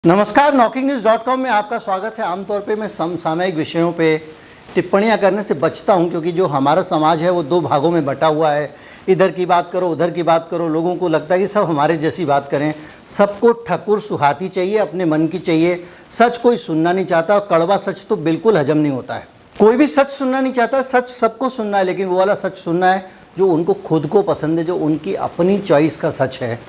नमस्कार, knocking-news.com में आपका स्वागत है। आमतौर पे मैं समसामयिक विषयों पे टिप्पणियां करने से बचता हूं, क्योंकि जो हमारा समाज है वो दो भागों में बटा हुआ है। इधर की बात करो, उधर की बात करो, लोगों को लगता है कि सब हमारे जैसी बात करें। सबको ठकुर सुहाती चाहिए, अपने मन की चाहिए। सच कोई सुनना नहीं चाहता, और कड़वा सच तो बिल्कुल हजम नहीं होता है। कोई भी सच सुनना नहीं चाहता, सच सबको सुनना है, लेकिन वो वाला सच सुनना है जो उनको खुद को पसंद है, जो उनकी अपनी चॉइस का सच है।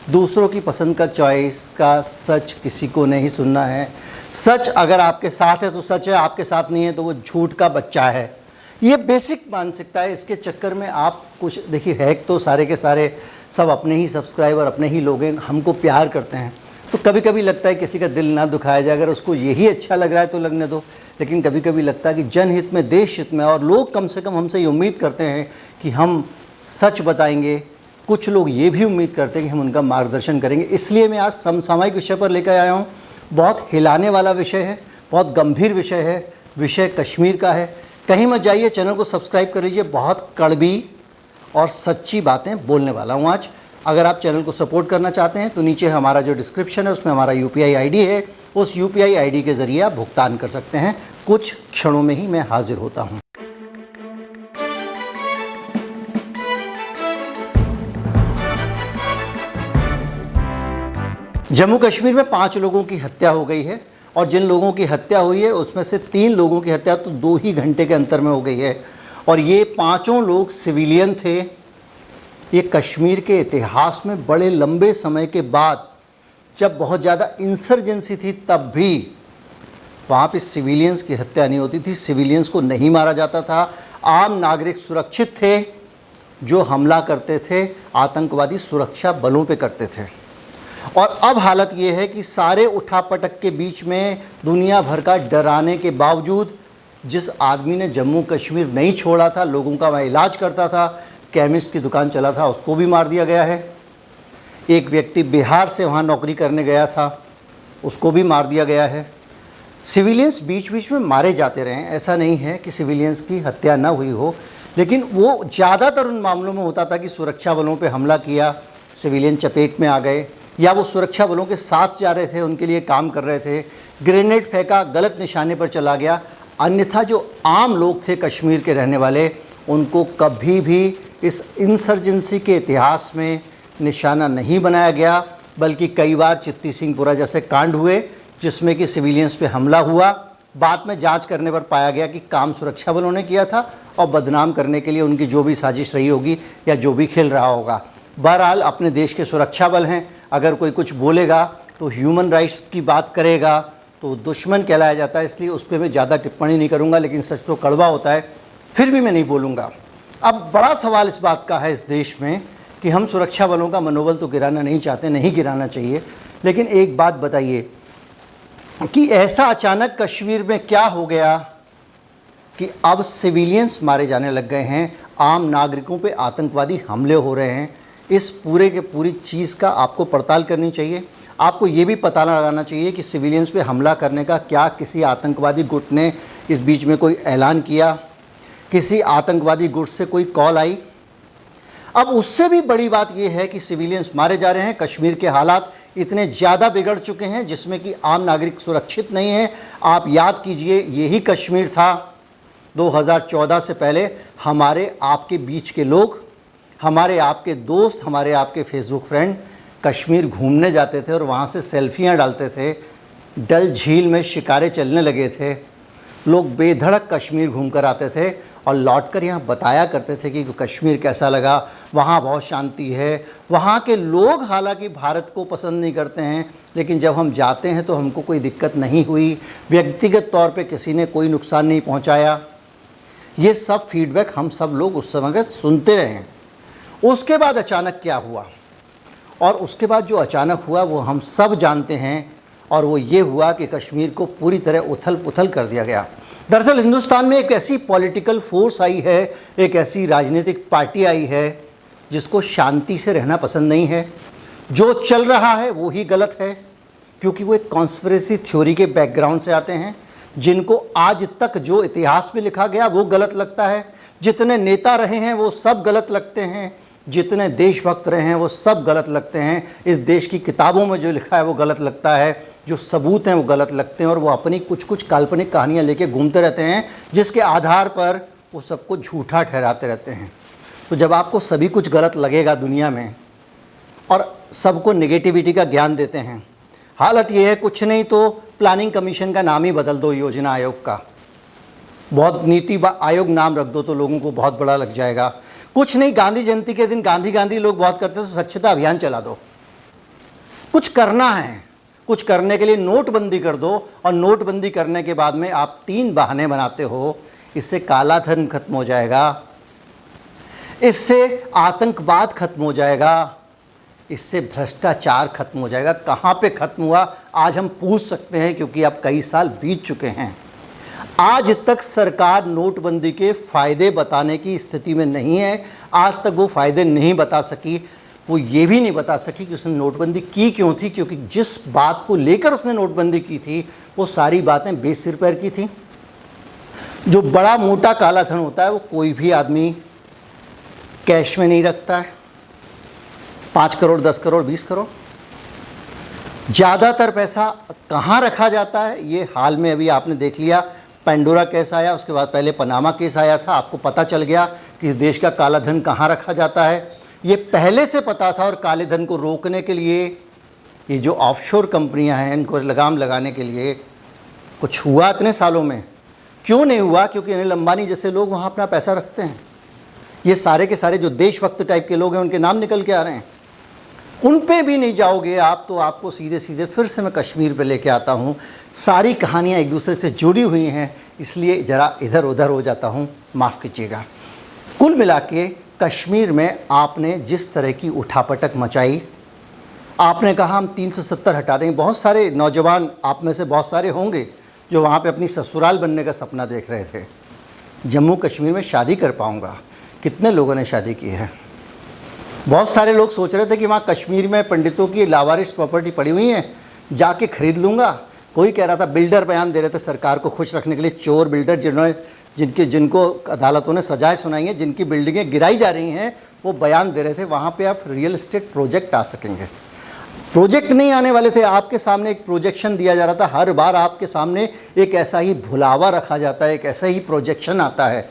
दूसरों की पसंद का चॉइस का सच किसी को नहीं सुनना है। सच अगर आपके साथ है तो सच है, आपके साथ नहीं है तो वो झूठ का बच्चा है। ये बेसिक मानसिकता है। इसके चक्कर में आप कुछ देखिए, हैक तो सारे के सारे सब अपने ही सब्सक्राइबर, अपने ही लोग हैं, हमको प्यार करते हैं। तो कभी कभी लगता है किसी का दिल ना दुखाया जाए, अगर उसको यही अच्छा लग रहा है तो लगने दो। लेकिन कभी कभी लगता है कि जनहित में, देश हित में, और लोग कम से कम हमसे ये उम्मीद करते हैं कि हम सच बताएंगे। कुछ लोग ये भी उम्मीद करते हैं कि हम उनका मार्गदर्शन करेंगे। इसलिए मैं आज समसामयिक विषय पर लेकर आया हूँ। बहुत हिलाने वाला विषय है, बहुत गंभीर विषय है। विषय कश्मीर का है। कहीं मत जाइए, चैनल को सब्सक्राइब कर लीजिए। बहुत कड़वी और सच्ची बातें बोलने वाला हूँ आज। अगर आप चैनल को सपोर्ट करना चाहते हैं तो नीचे हमारा जो डिस्क्रिप्शन है उसमें हमारा UPI ID है। उस UPI ID के ज़रिए आप भुगतान कर सकते हैं। कुछ क्षणों में ही मैं हाजिर होता हूँ। जम्मू कश्मीर में 5 लोगों की हत्या हो गई है, और जिन लोगों की हत्या हुई है उसमें से 3 लोगों की हत्या तो 2 ही घंटे के अंतर में हो गई है। और ये 5 लोग सिविलियन थे। ये कश्मीर के इतिहास में बड़े लंबे समय के बाद, जब बहुत ज़्यादा इंसर्जेंसी थी, तब भी वहाँ पे सिविलियंस की हत्या नहीं होती थी, सिविलियंस को नहीं मारा जाता था। आम नागरिक सुरक्षित थे। जो हमला करते थे आतंकवादी सुरक्षा बलों पे करते थे। और अब हालत ये है कि सारे उठापटक के बीच में, दुनिया भर का डराने के बावजूद, जिस आदमी ने जम्मू कश्मीर नहीं छोड़ा था, लोगों का वह इलाज करता था, केमिस्ट की दुकान चला था, उसको भी मार दिया गया है। एक व्यक्ति बिहार से वहाँ नौकरी करने गया था, उसको भी मार दिया गया है। सिविलियंस बीच बीच में मारे जाते रहे हैं। ऐसा नहीं है कि सिविलियंस की हत्या ना हुई हो, लेकिन वो ज़्यादातर उन मामलों में होता था कि सुरक्षा बलों पर हमला किया, सिविलियन चपेट में आ गए, या वो सुरक्षा बलों के साथ जा रहे थे, उनके लिए काम कर रहे थे, ग्रेनेड फेंका, गलत निशाने पर चला गया। अन्यथा जो आम लोग थे कश्मीर के रहने वाले, उनको कभी भी इस इंसर्जेंसी के इतिहास में निशाना नहीं बनाया गया, बल्कि कई बार चित्ती सिंहपुरा जैसे कांड हुए जिसमें कि सिविलियंस पे हमला हुआ। बाद में जांच करने पर पाया गया कि काम सुरक्षा बलों ने किया था, और बदनाम करने के लिए उनकी जो भी साजिश रही होगी या जो भी खेल रहा होगा। बहरहाल अपने देश के सुरक्षा बल हैं। अगर कोई कुछ बोलेगा तो ह्यूमन राइट्स की बात करेगा तो दुश्मन कहलाया जाता है। इसलिए उस पर मैं ज़्यादा टिप्पणी नहीं करूँगा, लेकिन सच तो कड़वा होता है, फिर भी मैं नहीं बोलूँगा। अब बड़ा सवाल इस बात का है इस देश में कि हम सुरक्षा बलों का मनोबल तो गिराना नहीं चाहते, नहीं गिराना चाहिए, लेकिन एक बात बताइए कि ऐसा अचानक कश्मीर में क्या हो गया कि अब सिविलियंस मारे जाने लग गए हैं, आम नागरिकों पे आतंकवादी हमले हो रहे हैं। इस पूरे के पूरी चीज़ का आपको पड़ताल करनी चाहिए। आपको ये भी पता लगाना चाहिए कि सिविलियंस पे हमला करने का क्या किसी आतंकवादी गुट ने इस बीच में कोई ऐलान किया, किसी आतंकवादी गुट से कोई कॉल आई। अब उससे भी बड़ी बात ये है कि सिविलियंस मारे जा रहे हैं। कश्मीर के हालात इतने ज़्यादा बिगड़ चुके हैं जिसमें कि आम नागरिक सुरक्षित नहीं है। आप याद कीजिए, यही कश्मीर था 2014 से पहले हमारे आपके बीच के लोग, हमारे आपके दोस्त, हमारे आपके फेसबुक फ्रेंड कश्मीर घूमने जाते थे और वहाँ से सेल्फियाँ डालते थे। डल झील में शिकारे चलने लगे थे। लोग बेधड़क कश्मीर घूम कर आते थे और लौटकर यहाँ बताया करते थे कि कश्मीर कैसा लगा, वहाँ बहुत शांति है। वहाँ के लोग हालांकि भारत को पसंद नहीं करते हैं, लेकिन जब हम जाते हैं तो हमको कोई दिक्कत नहीं हुई, व्यक्तिगत तौर पे किसी ने कोई नुकसान नहीं पहुँचाया। ये सब फीडबैक हम सब लोग उस समय सुनते रहे हैं। उसके बाद अचानक क्या हुआ, और उसके बाद जो अचानक हुआ वो हम सब जानते हैं, और वो ये हुआ कि कश्मीर को पूरी तरह उथल पुथल कर दिया गया। दरअसल हिंदुस्तान में एक ऐसी पॉलिटिकल फोर्स आई है, एक ऐसी राजनीतिक पार्टी आई है जिसको शांति से रहना पसंद नहीं है। जो चल रहा है वो ही गलत है, क्योंकि वो एक कॉन्स्पिरेसी थ्योरी के बैकग्राउंड से आते हैं। जिनको आज तक जो इतिहास में लिखा गया वो गलत लगता है, जितने नेता रहे हैं वो सब गलत लगते हैं, जितने देशभक्त रहे हैं वो सब गलत लगते हैं। इस देश की किताबों में जो लिखा है वो गलत लगता है, जो सबूत हैं वो गलत लगते हैं, और वो अपनी कुछ कुछ काल्पनिक कहानियाँ लेके घूमते रहते हैं जिसके आधार पर वो सबको झूठा ठहराते रहते हैं। तो जब आपको सभी कुछ गलत लगेगा दुनिया में और सबको नेगेटिविटी का ज्ञान देते हैं, हालत ये है कुछ नहीं तो प्लानिंग कमीशन का नाम ही बदल दो, योजना आयोग का, बहुत नीति आयोग नाम रख दो तो लोगों को बहुत बड़ा लग जाएगा। कुछ नहीं, गांधी जयंती के दिन गांधी गांधी लोग बहुत करते हैं तो स्वच्छता अभियान चला दो। कुछ करना है, कुछ करने के लिए नोटबंदी कर दो, और नोटबंदी करने के बाद में आप 3 बहाने बनाते हो। इससे काला धन खत्म हो जाएगा, इससे आतंकवाद खत्म हो जाएगा, इससे भ्रष्टाचार खत्म हो जाएगा। कहाँ पे खत्म हुआ आज हम पूछ सकते हैं, क्योंकि अब कई साल बीत चुके हैं। आज तक सरकार नोटबंदी के फ़ायदे बताने की स्थिति में नहीं है। आज तक वो फ़ायदे नहीं बता सकी। वो ये भी नहीं बता सकी कि उसने नोटबंदी की क्यों थी, क्योंकि जिस बात को लेकर उसने नोटबंदी की थी वो सारी बातें बेसिर पैर की थी। जो बड़ा मोटा काला धन होता है वो कोई भी आदमी कैश में नहीं रखता है। 5 करोड़, 10 करोड़, 20 करोड़, ज़्यादातर पैसा कहाँ रखा जाता है ये हाल में अभी आपने देख लिया। पेंडोरा केस आया, उसके बाद पहले पनामा केस आया था, आपको पता चल गया कि इस देश का काला धन कहाँ रखा जाता है। ये पहले से पता था, और काले धन को रोकने के लिए ये जो ऑफशोर कंपनियां हैं इनको लगाम लगाने के लिए कुछ हुआ इतने सालों में क्यों नहीं हुआ? क्योंकि अनिल अंबानी जैसे लोग वहाँ अपना पैसा रखते हैं। ये सारे के सारे जो देशभक्त टाइप के लोग हैं उनके नाम निकल के आ रहे हैं। उन पे भी नहीं जाओगे आप तो आपको सीधे सीधे फिर से मैं कश्मीर पे लेके आता हूँ। सारी कहानियाँ एक दूसरे से जुड़ी हुई हैं, इसलिए ज़रा इधर उधर हो जाता हूँ, माफ़ कीजिएगा। कुल मिला के कश्मीर में आपने जिस तरह की उठापटक मचाई, आपने कहा हम 370 हटा देंगे। बहुत सारे नौजवान आप में से बहुत सारे होंगे जो वहाँ पे अपनी ससुराल बनने का सपना देख रहे थे। जम्मू कश्मीर में शादी कर पाऊँगा, कितने लोगों ने शादी की है। बहुत सारे लोग सोच रहे थे कि वहाँ कश्मीर में पंडितों की लावारिस प्रॉपर्टी पड़ी हुई है, जाके खरीद लूँगा। कोई कह रहा था, बिल्डर बयान दे रहे थे सरकार को खुश रखने के लिए, चोर बिल्डर जिनको अदालतों ने सजाएं सुनाई हैं, जिनकी बिल्डिंगें गिराई जा रही हैं, वो बयान दे रहे थे वहाँ पे आप रियल एस्टेट प्रोजेक्ट आ सकेंगे। प्रोजेक्ट नहीं आने वाले थे, आपके सामने एक प्रोजेक्शन दिया जा रहा था। हर बार आपके सामने एक ऐसा ही भुलावा रखा जाता है, एक ऐसा ही प्रोजेक्शन आता है,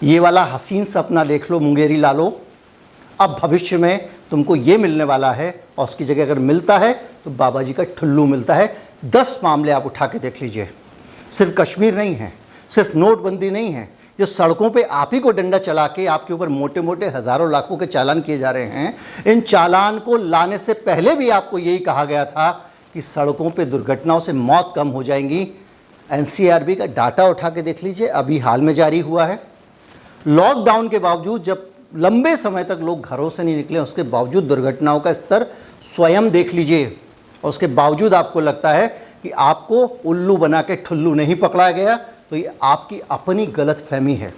ये वाला हसीन सपना देख लो मुंगेरी लालो, अब भविष्य में तुमको ये मिलने वाला है, और उसकी जगह अगर मिलता है तो बाबा जी का ठुल्लू मिलता है। 10 मामले आप उठा के देख लीजिए। सिर्फ कश्मीर नहीं है, सिर्फ नोटबंदी नहीं है, जो सड़कों पे आप ही को डंडा चला के आपके ऊपर मोटे मोटे हज़ारों लाखों के चालान किए जा रहे हैं। इन चालान को लाने से पहले भी आपको यही कहा गया था कि सड़कों पे दुर्घटनाओं से मौत कम हो जाएंगी। NCRB का डाटा उठा के देख लीजिए, अभी हाल में जारी हुआ है। लॉकडाउन के बावजूद जब लंबे समय तक लोग घरों से नहीं निकले, उसके बावजूद दुर्घटनाओं का स्तर स्वयं देख लीजिए, और उसके बावजूद आपको लगता है कि आपको उल्लू बना के ठुल्लू नहीं पकड़ा गया, तो ये आपकी अपनी गलतफहमी है।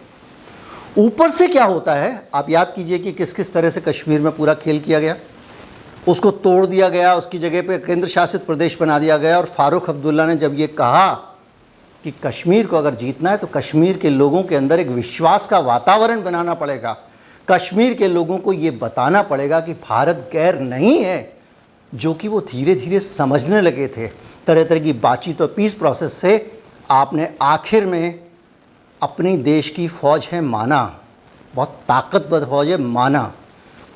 ऊपर से क्या होता है, आप याद कीजिए कि किस किस तरह से कश्मीर में पूरा खेल किया गया। उसको तोड़ दिया गया, उसकी जगह पे केंद्र शासित प्रदेश बना दिया गया। और फारूक अब्दुल्ला ने जब ये कहा कि कश्मीर को अगर जीतना है तो कश्मीर के लोगों के अंदर एक विश्वास का वातावरण बनाना पड़ेगा, कश्मीर के लोगों को ये बताना पड़ेगा कि भारत गैर नहीं है, जो कि वो धीरे धीरे समझने लगे थे। तरह तरह की बातचीत और पीस प्रोसेस से आपने आखिर में अपनी देश की फ़ौज है माना, बहुत ताकतवर फ़ौज है माना,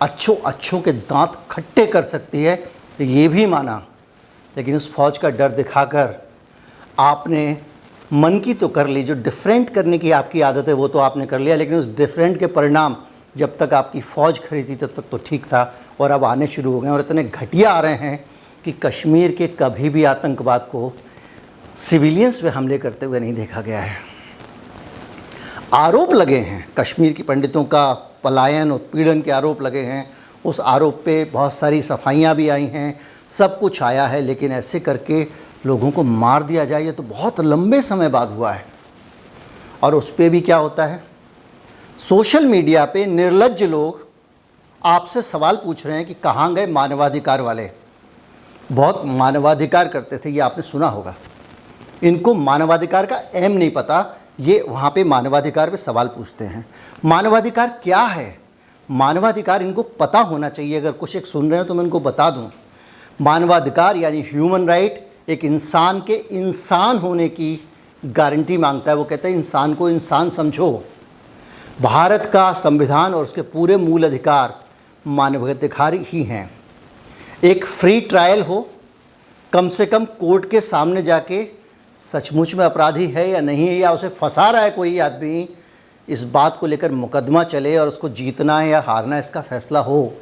अच्छों के दांत खट्टे कर सकती है ये भी माना। लेकिन उस फ़ौज का डर दिखाकर आपने मन की तो कर ली, जो डिफरेंट करने की आपकी आदत है वो तो आपने कर लिया, लेकिन उस डिफरेंट के परिणाम जब तक आपकी फ़ौज खरीदी तब तक तो ठीक था, और अब आने शुरू हो गए, और इतने घटिया आ रहे हैं कि कश्मीर के कभी भी आतंकवाद को सिविलियंस पे हमले करते हुए नहीं देखा गया है। आरोप लगे हैं, कश्मीर की पंडितों का पलायन उत्पीड़न के आरोप लगे हैं, उस आरोप पे बहुत सारी सफाइयाँ भी आई हैं, सब कुछ आया है, लेकिन ऐसे करके लोगों को मार दिया जाए ये तो बहुत लंबे समय बाद हुआ है। और उस पर भी क्या होता है, सोशल मीडिया पे निर्लज्ज लोग आपसे सवाल पूछ रहे हैं कि कहाँ गए मानवाधिकार वाले। बहुत मानवाधिकार करते थे, ये आपने सुना होगा। इनको मानवाधिकार का एम नहीं पता, ये वहाँ पे मानवाधिकार पे सवाल पूछते हैं। मानवाधिकार क्या है? मानवाधिकार इनको पता होना चाहिए। अगर कुछ एक सुन रहे हैं तो मैं इनको बता दूं, मानवाधिकार यानी ह्यूमन राइट एक इंसान के इंसान होने की गारंटी मांगता है। वो कहता है इंसान को इंसान समझो। भारत का संविधान और उसके पूरे मूल अधिकार मानवाधिकार ही हैं। एक फ्री ट्रायल हो, कम से कम कोर्ट के सामने जाके सचमुच में अपराधी है या नहीं है, या उसे फंसा रहा है कोई आदमी, इस बात को लेकर मुकदमा चले और उसको जीतना है या हारना है इसका फैसला हो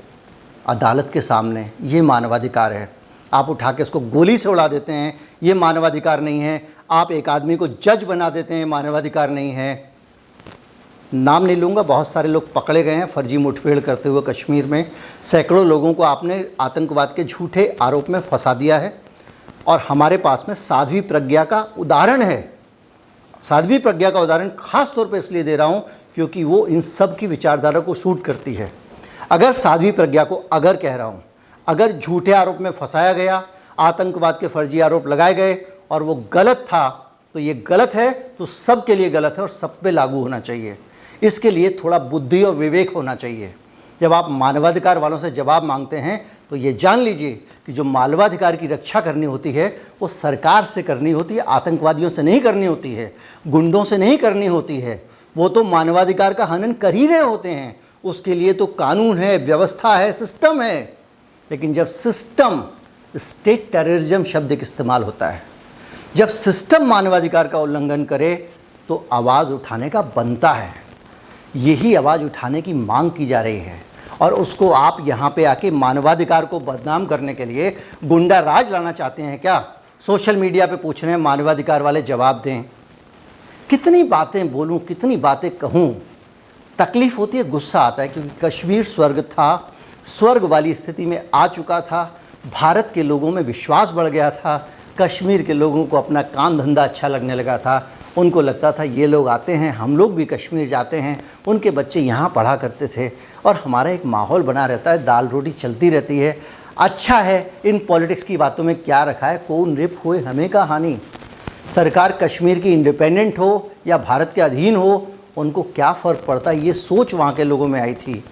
अदालत के सामने, ये मानवाधिकार है। आप उठा के उसको गोली से उड़ा देते हैं, ये मानवाधिकार नहीं है। आप एक आदमी को जज बना देते हैं, मानवाधिकार नहीं है। नाम नहीं लूँगा, बहुत सारे लोग पकड़े गए हैं फर्जी मुठभेड़ करते हुए कश्मीर में। सैकड़ों लोगों को आपने आतंकवाद के झूठे आरोप में फंसा दिया है। और हमारे पास में साध्वी प्रज्ञा का उदाहरण है। साध्वी प्रज्ञा का उदाहरण ख़ास तौर पे इसलिए दे रहा हूँ क्योंकि वो इन सब की विचारधारा को सूट करती है। अगर साध्वी प्रज्ञा को अगर कह रहा हूँ, अगर झूठे आरोप में फंसाया गया, आतंकवाद के फर्जी आरोप लगाए गए और वो गलत था, तो ये गलत है तो सब के लिए गलत है और सब पे लागू होना चाहिए। इसके लिए थोड़ा बुद्धि और विवेक होना चाहिए। जब आप मानवाधिकार वालों से जवाब मांगते हैं तो ये जान लीजिए कि जो मानवाधिकार की रक्षा करनी होती है वो सरकार से करनी होती है, आतंकवादियों से नहीं करनी होती है, गुंडों से नहीं करनी होती है। वो तो मानवाधिकार का हनन कर ही रहे होते हैं, उसके लिए तो कानून है, व्यवस्था है, सिस्टम है। लेकिन जब सिस्टम, स्टेट टेररिज्म शब्द एक इस्तेमाल होता है, जब सिस्टम मानवाधिकार का उल्लंघन करे तो आवाज़ उठाने का बनता है। यही आवाज़ उठाने की मांग की जा रही है और उसको आप यहाँ पे आके मानवाधिकार को बदनाम करने के लिए गुंडा राज लाना चाहते हैं क्या? सोशल मीडिया पे पूछ रहे हैं मानवाधिकार वाले जवाब दें। कितनी बातें बोलूँ, कितनी बातें कहूँ, तकलीफ़ होती है, गुस्सा आता है, क्योंकि कश्मीर स्वर्ग था, स्वर्ग वाली स्थिति में आ चुका था। भारत के लोगों में विश्वास बढ़ गया था, कश्मीर के लोगों को अपना काम धंधा अच्छा लगने लगा था। उनको लगता था ये लोग आते हैं, हम लोग भी कश्मीर जाते हैं, उनके बच्चे यहाँ पढ़ा करते थे और हमारा एक माहौल बना रहता है, दाल रोटी चलती रहती है। अच्छा है, इन पॉलिटिक्स की बातों में क्या रखा है, कौन रिप हुए हमें का हानि। सरकार कश्मीर की इंडिपेंडेंट हो या भारत के अधीन हो, उनको क्या फ़र्क पड़ता है, ये सोच वहाँ के लोगों में आई थी।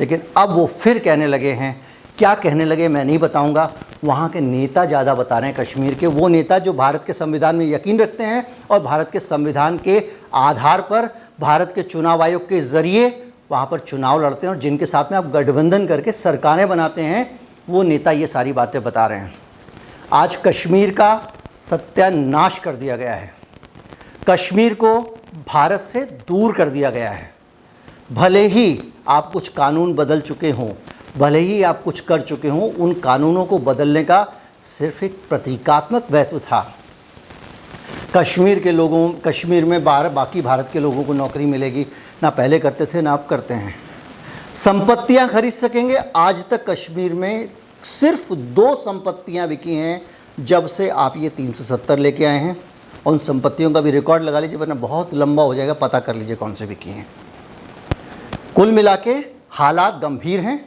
लेकिन अब वो फिर कहने लगे हैं, क्या कहने लगे मैं नहीं बताऊंगा, वहाँ के नेता ज़्यादा बता रहे हैं। कश्मीर के वो नेता जो भारत के संविधान में यकीन रखते हैं और भारत के संविधान के आधार पर भारत के चुनाव आयोग के ज़रिए वहाँ पर चुनाव लड़ते हैं और जिनके साथ में आप गठबंधन करके सरकारें बनाते हैं, वो नेता ये सारी बातें बता रहे हैं। आज कश्मीर का सत्यानाश कर दिया गया है, कश्मीर को भारत से दूर कर दिया गया है। भले ही आप कुछ कानून बदल चुके हों, भले ही आप कुछ कर चुके हों, उन कानूनों को बदलने का सिर्फ एक प्रतीकात्मक महत्व था। कश्मीर के लोगों, कश्मीर में बाकी भारत के लोगों को नौकरी मिलेगी, ना पहले करते थे ना अब करते हैं। संपत्तियां खरीद सकेंगे। आज तक कश्मीर में सिर्फ 2 संपत्तियां बिकी हैं जब से आप ये 370 लेके आए हैं। उन संपत्तियों का भी रिकॉर्ड लगा लीजिए, वरना बहुत लंबा हो जाएगा, पता कर लीजिए कौन से बिकी हैं। कुल मिला के हालात गंभीर हैं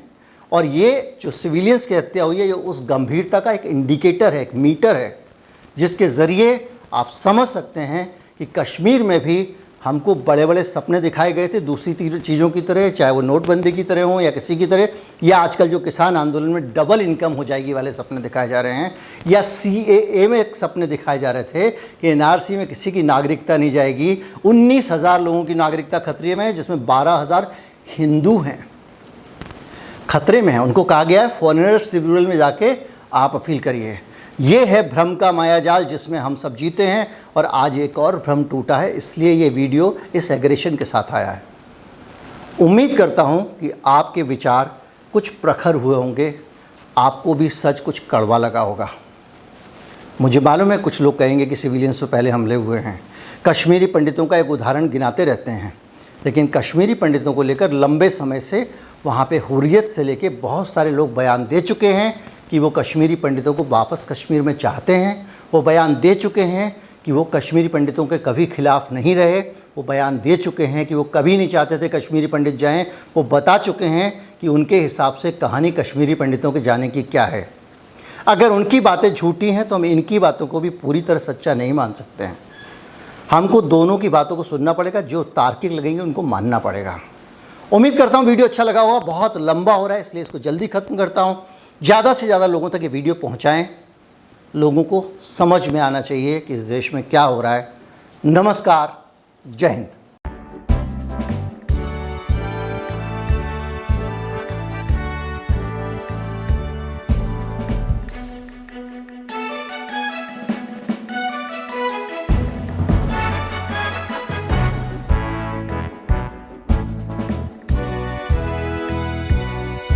और ये जो सिविलियंस की हत्या हुई है, ये उस गंभीरता का एक इंडिकेटर है, एक मीटर है, जिसके ज़रिए आप समझ सकते हैं कि कश्मीर में भी हमको बड़े बड़े सपने दिखाए गए थे दूसरी चीज़ों की तरह, चाहे वो नोटबंदी की तरह हो या किसी की तरह, या आजकल जो किसान आंदोलन में डबल इनकम हो जाएगी वाले सपने दिखाए जा रहे हैं, या CAA में एक सपने दिखाए जा रहे थे कि NRC में किसी की नागरिकता नहीं जाएगी। 19,000 लोगों की नागरिकता खतरे में है, जिसमें 12,000 हिंदू हैं, खतरे में है। उनको कहा गया है फॉरेनर्स ट्रिब्यूनल में जाके आप अपील करिए। ये है भ्रम का मायाजाल जिसमें हम सब जीते हैं और आज एक और भ्रम टूटा है, इसलिए ये वीडियो इस एग्रेशन के साथ आया है। उम्मीद करता हूँ कि आपके विचार कुछ प्रखर हुए होंगे, आपको भी सच कुछ कड़वा लगा होगा। मुझे मालूम है कुछ लोग कहेंगे कि सिविलियंस पे पहले हमले हुए हैं। कश्मीरी पंडितों का एक उदाहरण गिनाते रहते हैं, लेकिन कश्मीरी पंडितों को लेकर लंबे समय से वहाँ पे हुर्रियत से लेके बहुत सारे लोग बयान दे चुके हैं कि वो कश्मीरी पंडितों को वापस कश्मीर में चाहते हैं। वो बयान दे चुके हैं कि वो कश्मीरी पंडितों के कभी खिलाफ़ नहीं रहे। वो बयान दे चुके हैं कि वो कभी नहीं चाहते थे कश्मीरी पंडित जाएं। वो बता चुके हैं कि उनके हिसाब से कहानी कश्मीरी पंडितों के जाने की क्या है। अगर उनकी बातें झूठी हैं तो हम इनकी बातों को भी पूरी तरह सच्चा नहीं मान सकते हैं। हमको दोनों की बातों को सुनना पड़ेगा, जो तार्किक लगेंगे उनको मानना पड़ेगा। उम्मीद करता हूँ वीडियो अच्छा लगा होगा। बहुत लंबा हो रहा है इसलिए इसको जल्दी ख़त्म करता हूँ। ज़्यादा से ज़्यादा लोगों तक ये वीडियो पहुँचाएँ, लोगों को समझ में आना चाहिए कि इस देश में क्या हो रहा है। नमस्कार, जय हिंद।